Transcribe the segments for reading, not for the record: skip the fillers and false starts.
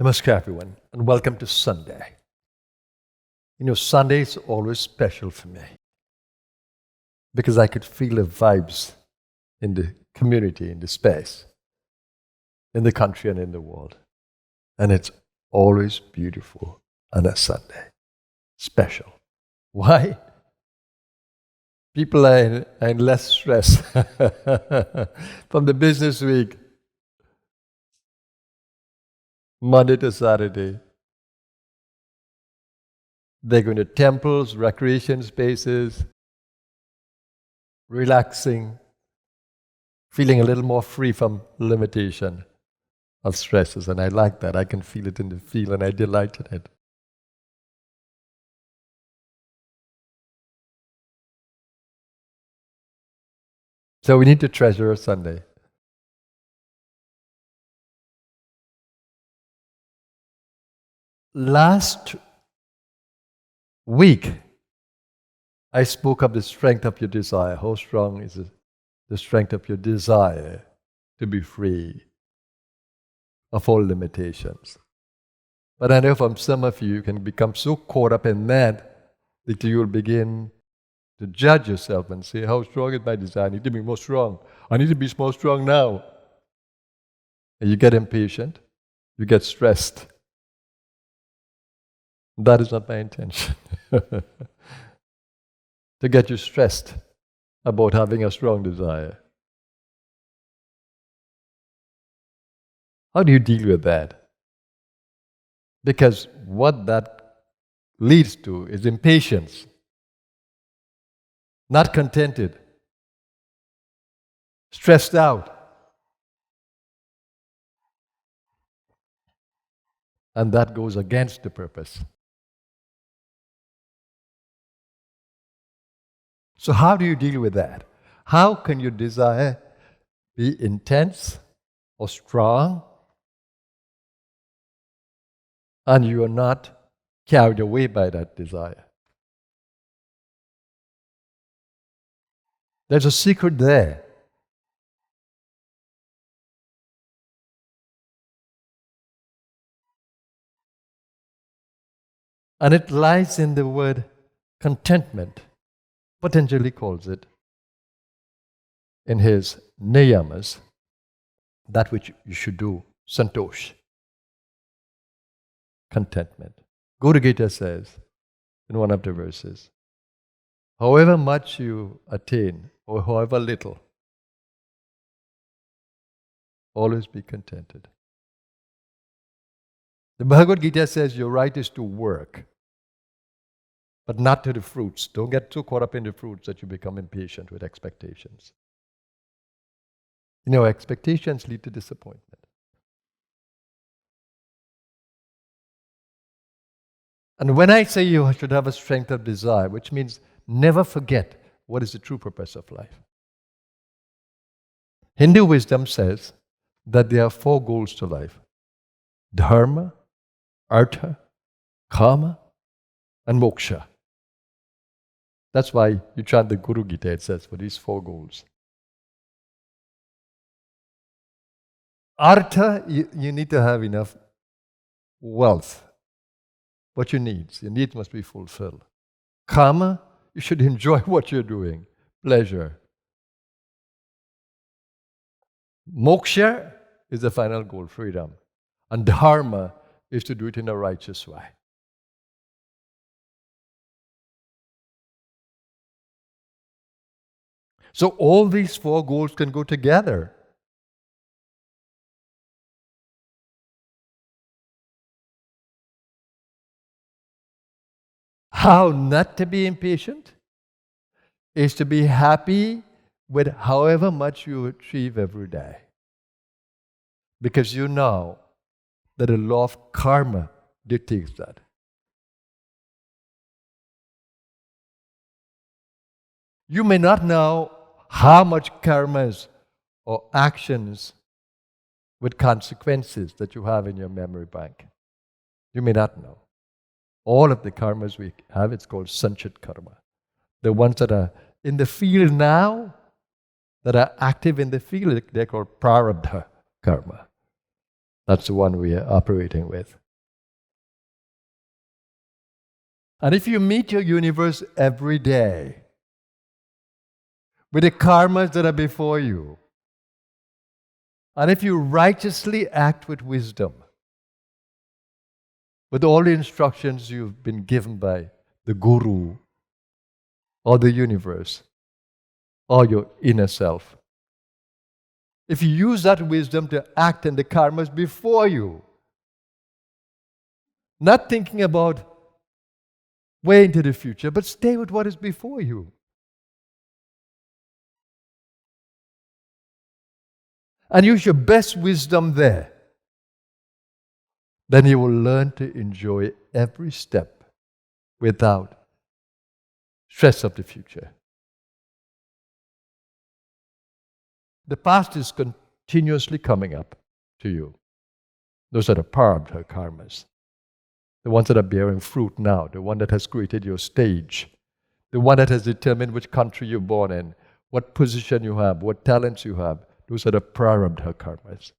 Namaskar, everyone, and welcome to Sunday. Sunday is always special for me because I could feel the vibes in the community, in the space, in the country, and in the world. And it's always beautiful on a Sunday. Special. Why? People are in less stress from the business week, Monday to Saturday. They're going to temples, recreation spaces, relaxing, feeling a little more free from limitation of stresses. And I like that. I can feel it in the field and I delight in it. So we need to treasure Sunday. Last week, I spoke of the strength of your desire. How strong is the strength of your desire to be free of all limitations? But I know from some of you, you can become so caught up in that you will begin to judge yourself and say, how strong is my desire? I need to be more strong. I need to be more strong now. And you get impatient. You get stressed. That is not my intention. To get you stressed about having a strong desire. How do you deal with that? Because what that leads to is impatience, not contented, stressed out. And that goes against the purpose. So how do you deal with that? How can your desire be intense or strong and you are not carried away by that desire? There's a secret there. And it lies in the word contentment. Patanjali calls it in his niyamas, that which you should do, santosh, contentment. Guru Gita says in one of the verses, however much you attain or however little, always be contented. The Bhagavad Gita says your right is to work, but not to the fruits. Don't get too caught up in the fruits that you become impatient with expectations. Expectations lead to disappointment. And when I say you should have a strength of desire, which means never forget what is the true purpose of life. Hindu wisdom says that there are 4 goals to life: dharma, artha, kama, and moksha. That's why you chant the Guru Gita, it says, for these 4 goals. Artha, you need to have enough wealth. What your needs must be fulfilled. Kama, you should enjoy what you're doing. Pleasure. Moksha is the final goal, freedom. And dharma is to do it in a righteous way. So all these 4 goals can go together. How not to be impatient is to be happy with however much you achieve every day. Because you know that the law of karma dictates that. You may not know how much karmas or actions with consequences that you have in your memory bank. You may not know. All of the karmas we have, it's called sanchit karma. The ones that are in the field now, that are active in the field, they're called prarabdha karma. That's the one we are operating with. And if you meet your universe every day with the karmas that are before you, and if you righteously act with wisdom, with all the instructions you've been given by the Guru or the universe or your inner self, if you use that wisdom to act in the karmas before you, not thinking about way into the future, but stay with what is before you. And use your best wisdom there. Then you will learn to enjoy every step without stress of the future. The past is continuously coming up to you. Those are the parabdha karmas. The ones that are bearing fruit now, the one that has created your stage, the one that has determined which country you're born in, what position you have, what talents you have. Those are the prarabdha karmas.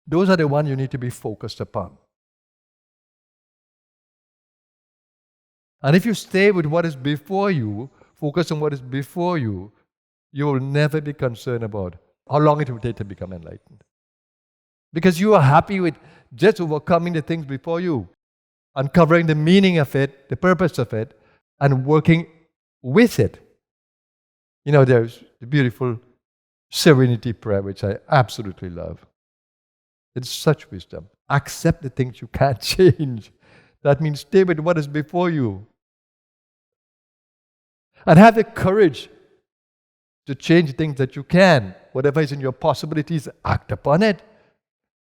Those are the ones you need to be focused upon. And if you stay with what is before you, focus on what is before you, you will never be concerned about how long it will take to become enlightened. Because you are happy with just overcoming the things before you, uncovering the meaning of it, the purpose of it, and working with it. You know, there's the beautiful serenity prayer, which I absolutely love. It's such wisdom. Accept the things you can't change. That means stay with what is before you. And have the courage to change things that you can. Whatever is in your possibilities, act upon it.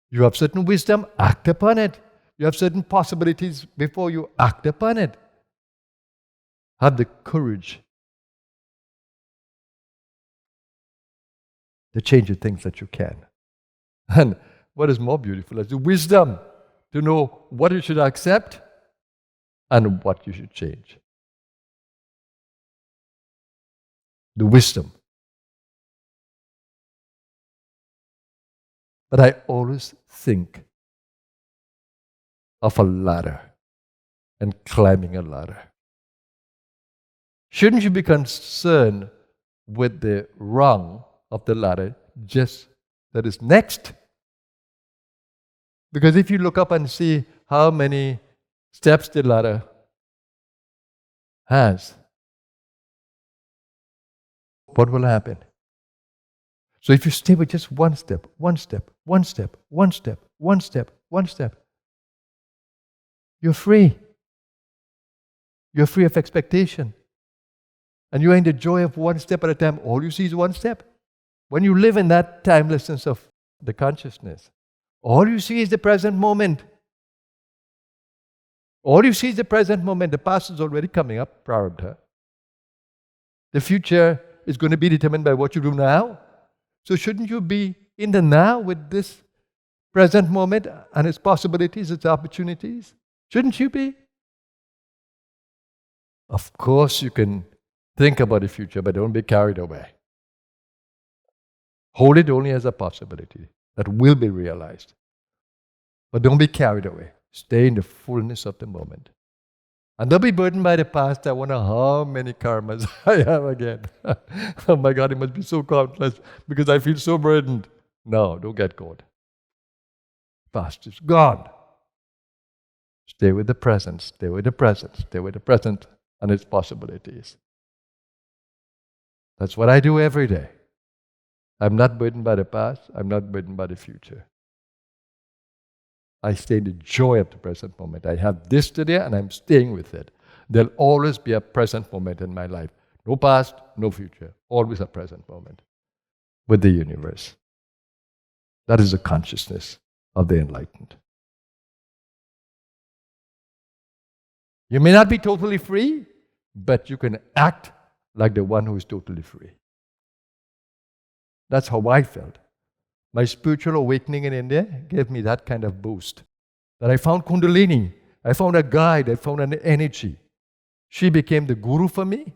You have certain wisdom, act upon it. You have certain possibilities before you, act upon it. Have the courage to change the things that you can. And what is more beautiful is the wisdom to know what you should accept and what you should change. The wisdom. But I always think of a ladder and climbing a ladder. Shouldn't you be concerned with the rung of the ladder just that is next? Because if you look up and see how many steps the ladder has, what will happen? So if you stay with just one step, one step, one step, one step, one step, one step, you're free. You're free of expectation. And you're in the joy of one step at a time. All you see is one step. When you live in that timelessness of the consciousness, all you see is the present moment. All you see is the present moment. The past is already coming up, prarabdha. The future is going to be determined by what you do now. So shouldn't you be in the now with this present moment and its possibilities, its opportunities? Shouldn't you be? Of course you can think about the future, but don't be carried away. Hold it only as a possibility that will be realized. But don't be carried away. Stay in the fullness of the moment. And don't be burdened by the past. I wonder how many karmas I have again. Oh my God, it must be so countless because I feel so burdened. No, don't get caught. Past is gone. Stay with the present, stay with the present, stay with the present and its possibilities. That's what I do every day. I'm not burdened by the past, I'm not burdened by the future. I stay in the joy of the present moment. I have this today and I'm staying with it. There'll always be a present moment in my life. No past, no future. Always a present moment with the universe. That is the consciousness of the enlightened. You may not be totally free, but you can act like the one who is totally free. That's how I felt. My spiritual awakening in India gave me that kind of boost. That I found Kundalini, I found a guide, I found an energy. She became the Guru for me.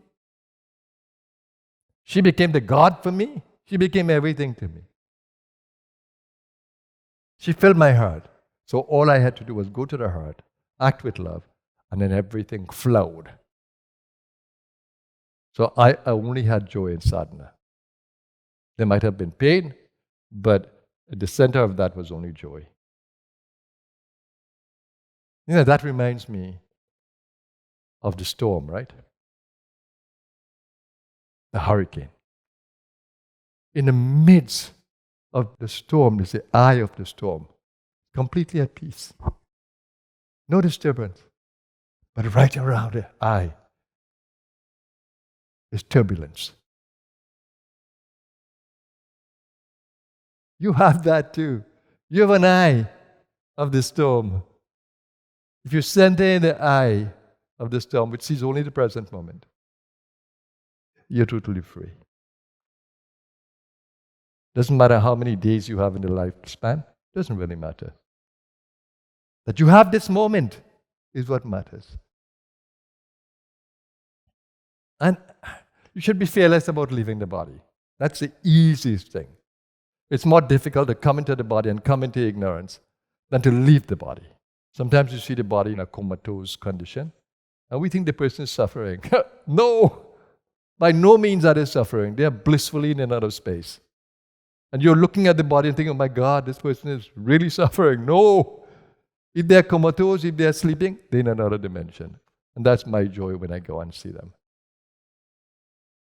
She became the God for me. She became everything to me. She filled my heart. So all I had to do was go to the heart, act with love, and then everything flowed. So I only had joy in sadhana. There might have been pain, but at the center of that was only joy. That reminds me of the storm, right? The hurricane. In the midst of the storm, there's the eye of the storm, completely at peace. No disturbance. But right around the eye is turbulence. You have that too. You have an eye of the storm. If you center in the eye of the storm, which sees only the present moment, you're totally free. Doesn't matter how many days you have in the lifespan, doesn't really matter. That you have this moment is what matters. And you should be fearless about leaving the body. That's the easiest thing. It's more difficult to come into the body and come into ignorance than to leave the body. Sometimes you see the body in a comatose condition, and we think the person is suffering. No! By no means are they suffering. They are blissfully in another space. And you're looking at the body and thinking, oh my God, this person is really suffering. No! If they're comatose, if they're sleeping, they're in another dimension. And that's my joy when I go and see them.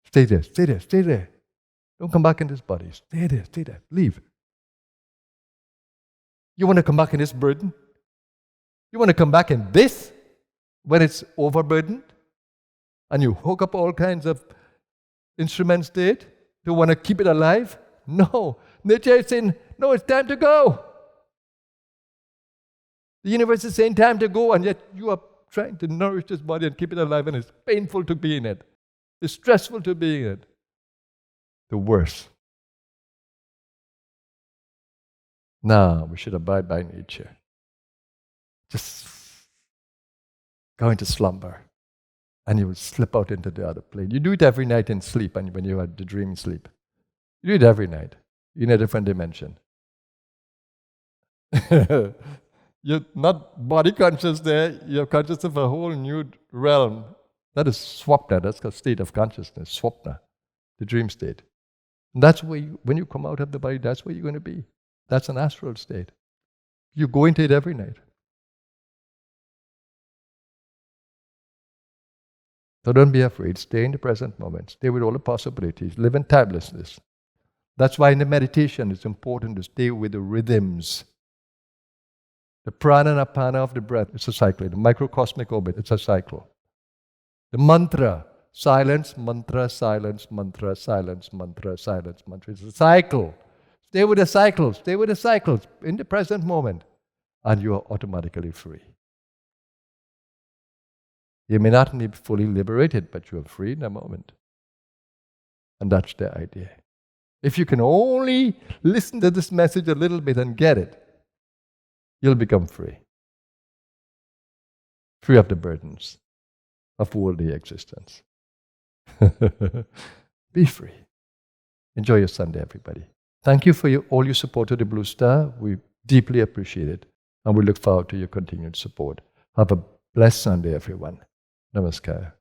Stay there, stay there, stay there. Don't come back in this body. Stay there, stay there. Leave. You want to come back in this burden? You want to come back in this when it's overburdened? And you hook up all kinds of instruments to it to want to keep it alive? No. Nature is saying, no, it's time to go. The universe is saying time to go, and yet you are trying to nourish this body and keep it alive, and it's painful to be in it. It's stressful to be in it. The worst. Now, we should abide by nature. Just go into slumber, and you will slip out into the other plane. You do it every night in sleep, and when you have the dream sleep. You do it every night, in a different dimension. You're not body conscious there, you're conscious of a whole new realm. That is swapna, that's a state of consciousness, swapna, the dream state. And that's where when you come out of the body, that's where you're going to be. That's an astral state. You go into it every night. So don't be afraid. Stay in the present moment. Stay with all the possibilities. Live in timelessness. That's why in the meditation it's important to stay with the rhythms. The prana and apana of the breath, it's a cycle. The microcosmic orbit, it's a cycle. The mantra, silence, mantra, silence, mantra, silence, mantra, silence, mantra. It's a cycle. Stay with the cycles. Stay with the cycles in the present moment, and you are automatically free. You may not be fully liberated, but you are free in a moment. And that's the idea. If you can only listen to this message a little bit and get it, you'll become free. Free of the burdens of worldly existence. Be free. Enjoy your Sunday, everybody. Thank you for all your support to the Blue Star. We deeply appreciate it, and we look forward to your continued support. Have a blessed Sunday, everyone. Namaskar.